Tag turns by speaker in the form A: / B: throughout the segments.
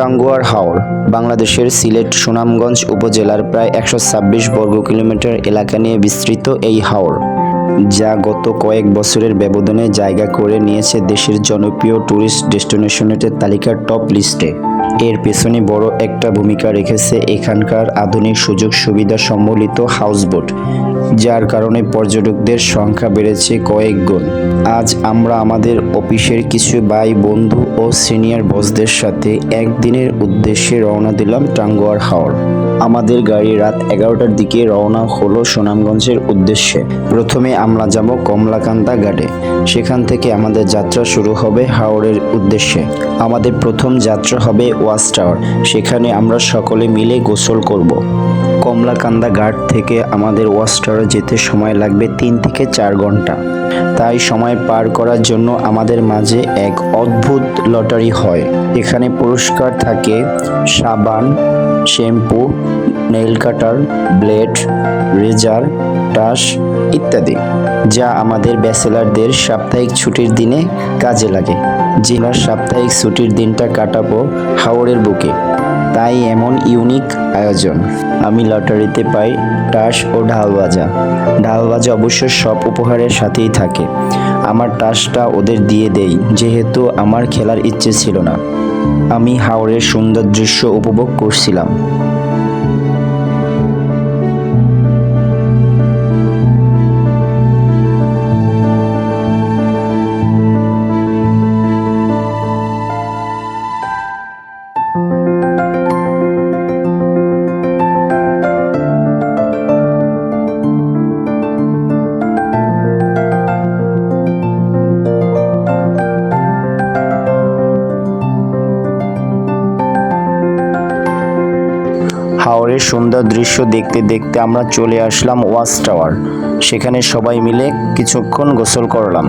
A: টাঙ্গুয়ার হাওর বাংলাদেশের সিলেট সুনামগঞ্জ উপজেলার প্রায় 126 বর্গ কিলোমিটার এলাকা নিয়ে বিস্তৃত এই হাওর, যা গত কয়েক বছরের ব্যবধানে জায়গা করে নিয়েছে দেশের জনপ্রিয় ট্যুরিস্ট ডেস্টিনেশনের তালিকার টপ লিস্টে। এর পেছনে বড় একটা ভূমিকা রেখেছে এখানকার আধুনিক সুযোগ সুবিধা সম্বলিত হাউসবোট, যার কারণে পর্যটকদের সংখ্যা বেড়েছে কয়েক গুণ। আজ আমরা আমাদের অফিসের কিছু ভাই বন্ধু ও সিনিয়র বসদের সাথে একদিনের উদ্দেশ্যে রওনা দিলাম টাঙ্গুয়ার হাওর। আমাদের গাড়ি রাত 11টার দিকে রওনা হলো সুনামগঞ্জের উদ্দেশ্যে। প্রথমে আমরা যাব কমলাকান্দা ঘাটে, সেখান থেকে আমাদের যাত্রা শুরু হবে হাওরের উদ্দেশ্যে। আমাদের প্রথম যাত্রা হবে ওয়াচ টাওয়ার, সেখানে আমরা সকলে মিলে গোসল করব। কমলাকান্দা ঘাট থেকে আমাদের ওয়াচ টাওয়ারে যেতে সময় লাগবে 3 থেকে 4 ঘন্টা। তাই সময় পার করার জন্য আমাদের মাঝে এক অদ্ভুত লটারি হয়। এখানে পুরস্কার থাকে সাবান, শ্যাম্পু, নেইল কাটার, ব্লেড, রেজার, টাস ইত্যাদি, যা আমাদের ব্যাচেলারদের সাপ্তাহিক ছুটির দিনে কাজে লাগে। জেলা সাপ্তাহিক ছুটির দিনটা কাটাবো হাওরের বুকে, তাই এমন ইউনিক আয়োজন। আমি লটারিতে পাই টাস ও ঢালবাজা। ঢালবাজা অবশ্য সব উপহারের সাথেই থাকে। আমার টাসটা ওদের দিয়ে দেই, যেহেতু আমার খেলার ইচ্ছে ছিল না। আমি হাওরের সুন্দর দৃশ্য উপভোগ করছিলাম। হাওরের সুন্দর দৃশ্য দেখতে দেখতে আমরা চলে আসলাম ওয়াচ টাওয়ার। সেখানে সবাই মিলে কিছুক্ষণ গোসল করলাম।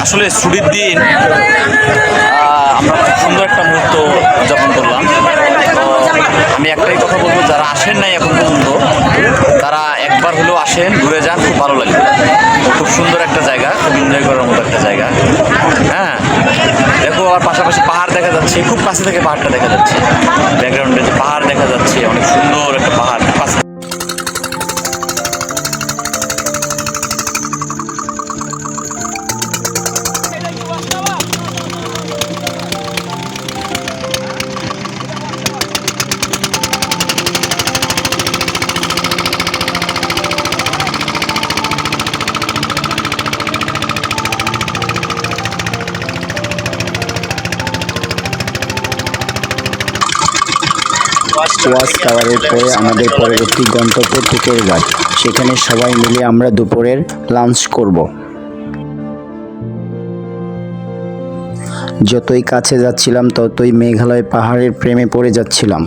B: আসলে ছুটির দিন আমরা খুব সুন্দর একটা মুহূর্ত উদযাপন করলাম। তো আমি একটাই কথা বলবো, যারা আসেন নাই এখন পর্যন্ত তারা একবার হলেও আসেন, ঘুরে যান, খুব ভালো লাগবে। খুব সুন্দর একটা জায়গা, খুব এনজয় করার মতো একটা জায়গা। হ্যাঁ, দেখো আর পাশাপাশি পাহাড় দেখা যাচ্ছে, খুব কাছে থেকে পাহাড়টা দেখা যাচ্ছে। ব্যাকগ্রাউন্ডে যে পাহাড় দেখা যাচ্ছে, অনেক সুন্দর একটা পাহাড় কাছে।
A: ওয়াচ টাওয়ারের পরে আমাদের পরবর্তী গন্তব্য পুকুর ঘাট। সেখানে সবাই মিলে আমরা দুপুরের লাঞ্চ করব। যতই কাছে যাচ্ছিলাম ততই মেঘালয় পাহাড়ের প্রেমে পড়ে যাচ্ছিলাম।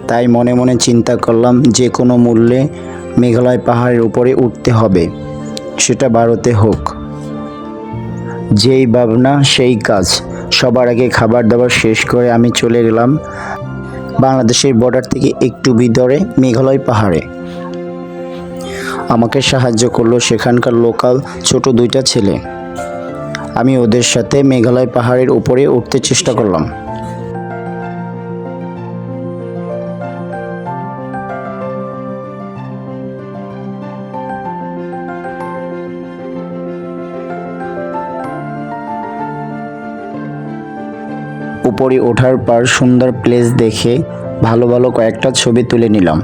A: তাই মনে মনে চিন্তা করলাম যে কোনো মূল্যে মেঘালয় পাহাড়ের উপরে উঠতে হবে, সেটা ভারতে হোক। যেই ভাবনা সেই কাজ। সবার আগে খাবার দাবার শেষ করে আমি চলে গেলাম বাংলাদেশের বর্ডার থেকে একটু ভিতরে মেঘালয় পাহাড়ে। আমাকে সাহায্য করলো সেখানকার লোকাল ছোট 2টা ছেলে। আমি ওদের সাথে মেঘালয় পাহাড়ের উপরে উঠতে চেষ্টা করলাম। উপরে ওঠার পর সুন্দর প্লেস দেখে ভালো ভালো কয়েকটা ছবি তুলে নিলাম।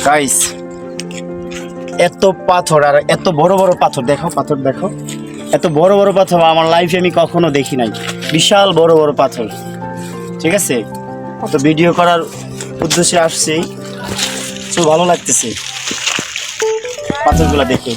A: গাইস, এত পাথর আর এত বড় বড় পাথর দেখো, পাথর দেখো, এত বড় বড় পাথর আমার লাইফে আমি কখনো দেখি নাই। বিশাল বড় বড় পাথর, ঠিক আছে। তো ভিডিও করার উদ্দেশ্যে আসছি, তো ভালো লাগতেছে পাথরগুলো দেখে।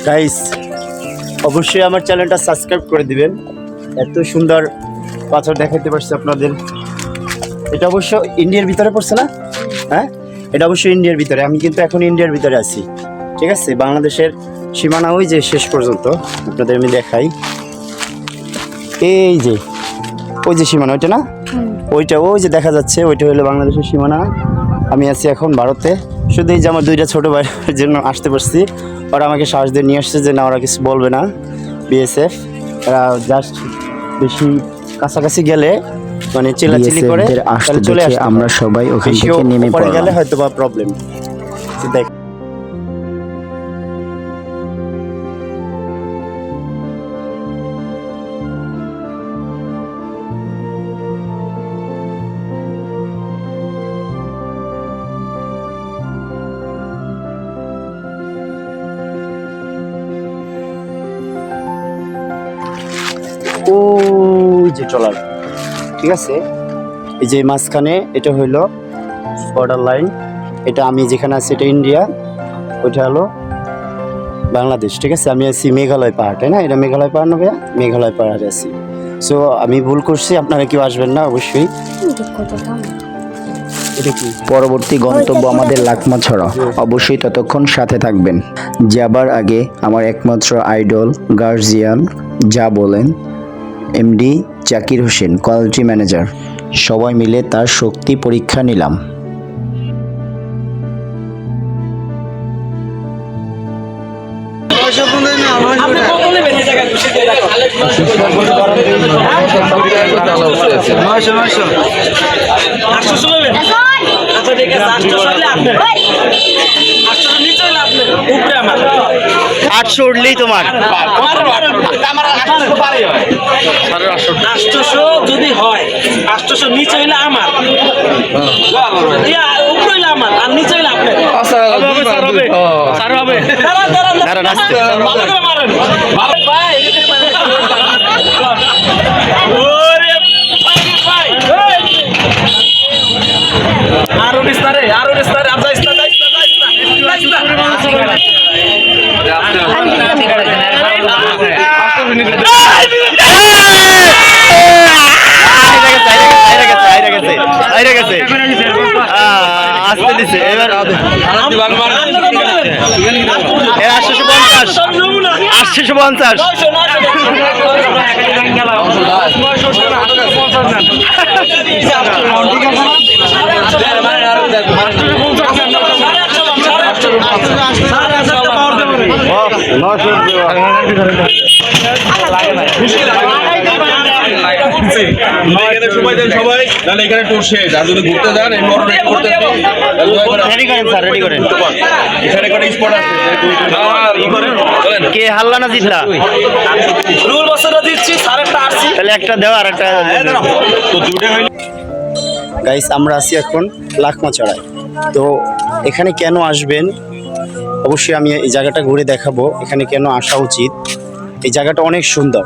A: গাইস, অবশ্যই আমার চ্যানেলটা সাবস্ক্রাইব করে দিবেন। এত সুন্দর পাথর দেখাতে পারছি আপনাদের। এটা অবশ্য ইন্ডিয়ার ভিতরে পড়ছে না? হ্যাঁ, এটা অবশ্যই ইন্ডিয়ার ভিতরে। আমি কিন্তু এখন ইন্ডিয়ার ভিতরে আছি, ঠিক আছে। বাংলাদেশের সীমানা ওই যে শেষ পর্যন্ত, আপনাদের আমি দেখাই। এই যে ওই যে সীমানা, ওইটা না, ওইটা ওই যে দেখা যাচ্ছে, ওইটা হলো বাংলাদেশের সীমানা। আমি আছি এখন ভারতে। শুধু এই যে আমার 2টা ছোটো ভাইয়ের জন্য আসতে পারছি। ওরা আমাকে সাহস দিয়ে নিয়ে আসছে যে না, ওরা কিছু বলবে না। বিএসএফ এরা জাস্ট বেশি কাছাকাছি গেলে মানে চিল্লাচিল্লি করে চলে আসে। আমরা সবাই ওখান থেকে নেমে পড়ে গেলে হয়তো বা প্রবলেম। দেখ, ওই যে ট্রলার, ঠিক আছে। এই যে মাঝখানে এটা হইলো বর্ডার লাইন। এটা আমি যেখানে আছি এটা ইন্ডিয়া, ওইটা হলো বাংলাদেশ, ঠিক আছে। আমি আছি মেঘালয় পাহাড়, তাই না? এটা মেঘালয় পাহাড় না ভাইয়া? মেঘালয় পাহাড়ে আছি। সো আমি ভুল করছি, আপনারা কেউ আসবেন না অবশ্যই। পরবর্তী গন্তব্য আমাদের লাকমাছড়া। অবশ্যই ততক্ষণ সাথে থাকবেন। যাবার আগে আমার একমাত্র আইডল গার্জিয়ান যা বলেন MD Zakir Hossain, quality manager, সবাই মিলে তার শক্তি পরীক্ষা নিলাম। আটশো উঠলেই তোমার
C: 800 যদি হয়, 800 নিচে হইলে আমার, উপরে হইলে আমার, আর নিচে হইলে আপনার। আরো বিস্তারে, আরো বিস্তারে, আর যাইস না, যাইস না, যাইস না, যাইস না।
A: আসতে দিছে এবার 850
D: 650।
C: এখানে সময় দেন সবাই, তাহলে এখানে টুর শেষ। আর যদি ঘুরতে যান এই মোটর রেডি করতে
D: রেডি করেন স্যার, রেডি করেন।
C: এখানে একটা স্পট আছে ই করেন বলেন
D: কে হারলা না জিতলা?
C: রুল বছরটা দিচ্ছি সাড়েটা আসছি
D: তাহলে একটা দেও আর একটা
C: তো দুটো হইল।
A: গাইস আমরা আছি এখন লাখমাছড়ায়। তো এখানে কেন আসবেন, অবশ্যই আমি এই জায়গাটা ঘুরে দেখাবো এখানে কেন আসা উচিত। এই জায়গাটা অনেক সুন্দর।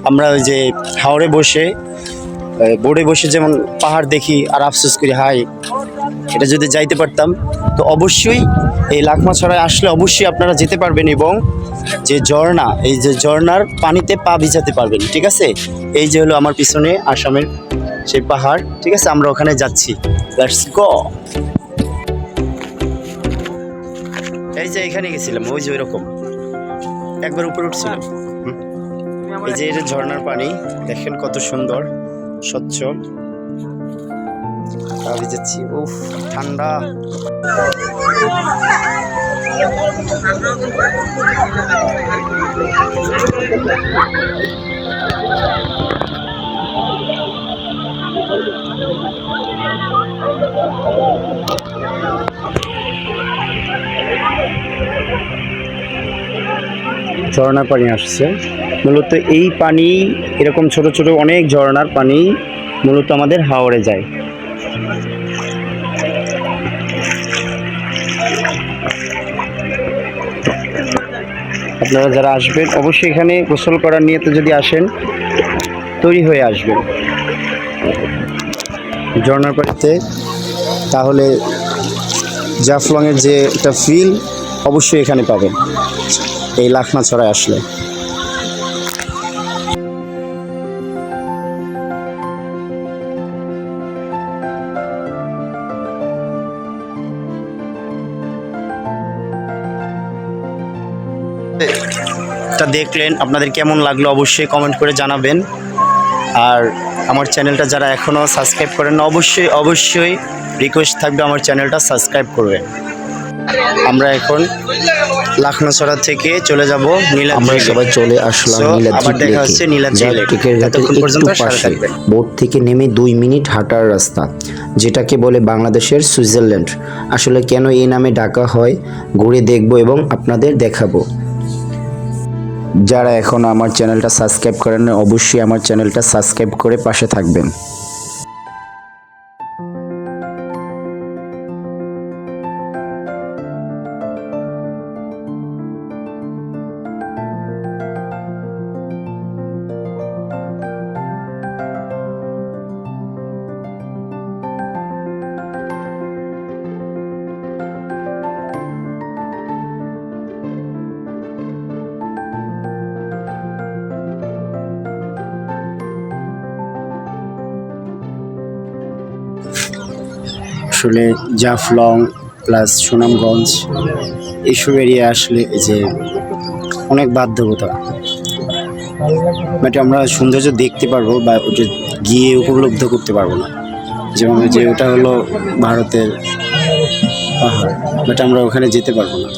A: আমরা ওই যে হাওড়ে বসে বোর্ডে বসে যেমন পাহাড় দেখি আর আফসোস করি, হাই এটা যদি যাইতে পারতাম। তো অবশ্যই এই লাখমাছড়ায় আসলে অবশ্যই আপনারা যেতে পারবেন এবং যে ঝর্ণা, এই যে ঝর্ণার পানিতে পা ভিজাতে পারবেন। ঠিক আছে, এই যে হলো আমার পিছনে আসামের সেই পাহাড়। ঠিক আছে, আমরা ওখানে যাচ্ছি, লেটস গো। এই যে এখানে গেছিলাম, ওই যে ওইরকম একবার উপরে উঠছিলাম। এই যে এটা ঝর্ণার পানি, দেখেন কত সুন্দর স্বচ্ছ। আমি যাচ্ছি, উফ ঠান্ডা। ঝর্ণার পানি আসছে মূলত। এই পানি এরকম ছোট ছোট অনেক ঝর্ণার পানি মূলত আমাদের হাওড়ে যায়। আপনারা যারা আসবেন অবশ্যই এখানে গোসল করার নিয়তে যদি আসেন তৈরি হয়ে আসবেন ঝর্ণার পানিতে, তাহলে জাফলংয়ের যে একটা ফিল অবশ্যই এখানে পাবেন এই লাখমাছড়ায় আসলে। তা দেখলেন, আপনাদের কেমন লাগলো অবশ্যই কমেন্ট করে জানাবেন। আর আমার চ্যানেলটা যারা এখনও সাবস্ক্রাইব করেন না, অবশ্যই অবশ্যই রিকোয়েস্ট থাকবে আমার চ্যানেলটা সাবস্ক্রাইব করবেন। আমরা এখন লাখনাছড়া থেকে চলে যাব নীলাদ্রি।
E: আমরা সবাই চলে আসলাম
A: আবার দেখা হচ্ছে নীলাদ্রি লেক। ততক্ষণ পর্যন্ত সাথে থাকবেন।
E: বোট থেকে নেমে 2 মিনিট হাঁটার রাস্তা, যেটাকে বলে বাংলাদেশের সুইজারল্যান্ড। আসলে কেন এই নামে ডাকা হয় ঘুরে দেখব এবং আপনাদের দেখাবো। যারা এখন আমার চ্যানেলটা সাবস্ক্রাইব করেন না, অবশ্যই আমার চ্যানেলটা সাবস্ক্রাইব করে পাশে থাকবেন।
A: আসলে জাফলং প্লাস সুনামগঞ্জ এইসব এরিয়া আসলে এই যে অনেক বাধ্যকতা, বাট আমরা সৌন্দর্য দেখতে পারবো বা ওটা গিয়ে উপলব্ধ করতে পারবো না। যেমন যে ওটা হলো ভারতের পাহাড়, বাট আমরা ওখানে যেতে পারবো না।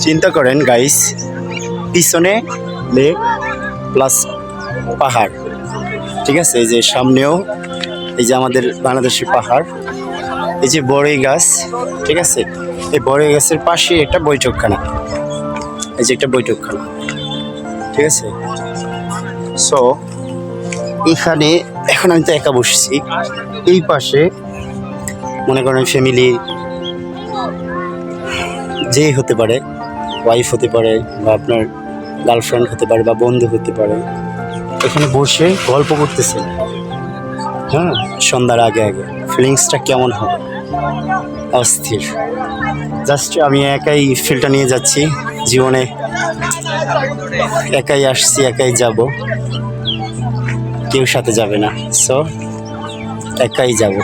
A: চিন্তা করেন গাইস, পিছনে লেক প্লাস পাহাড়, ঠিক আছে, এই যে সামনেও এই যে আমাদের বাংলাদেশের পাহাড়, এই যে বড়ই গাছ, ঠিক আছে, এই বড়ই গাছের পাশে একটা বৈঠকখানা, এই যে একটা বৈঠকখানা, ঠিক আছে। সো এখানে এখন আমি তো একা বসছি, এই পাশে মনে করেন ফ্যামিলি যেই হতে পারে, ওয়াইফ হতে পারে বা আপনার গার্লফ্রেন্ড হতে পারে বা বন্ধু হতে পারে, এখানে বসে গল্প করতেছেন। হ্যাঁ, সন্ধ্যার আগে আগে ফিলিংসটা কেমন হবে, অস্থির। জাস্ট আমি একাই ফিলটা নিয়ে যাচ্ছি, জীবনে একাই আসছি, একাই যাব, কেউ সাথে যাবে না, সো একাই যাব।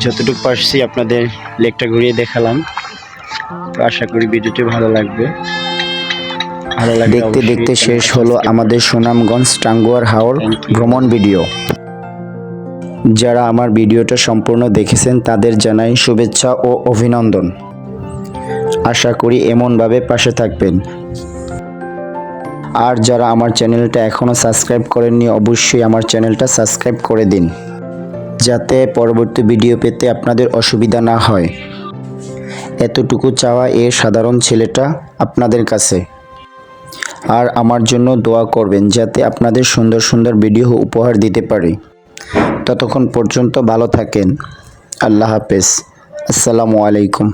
A: যতটুকু পারছি আপনাদের লেকটা ঘুরিয়ে দেখালাম, তো আশা করি ভিডিওটি ভালো লাগবে।
E: দেখতে দেখতে শেষ হলো আমাদের সুনামগঞ্জ টাঙ্গুয়ার হাওর ভ্রমণ ভিডিও। যারা আমার ভিডিওটা সম্পূর্ণ দেখেছেন তাদের জানাই শুভেচ্ছা ও অভিনন্দন। আশা করি এমনভাবে পাশে থাকবেন। আর যারা আমার চ্যানেলটা এখনও সাবস্ক্রাইব করেননি অবশ্যই আমার চ্যানেলটা সাবস্ক্রাইব করে দিন, যাতে পরবর্তী ভিডিও পেতে আপনাদের অসুবিধা না হয়। এতটুকু চাওয়া এই সাধারণ ছেলেটা আপনাদের কাছে। আর আমার জন্য দোয়া করবেন যাতে আপনাদের সুন্দর সুন্দর ভিডিও উপহার দিতে পারি। ততক্ষণ পর্যন্ত ভালো থাকেন। আল্লাহ হাফেজ। আসসালামু আলাইকুম।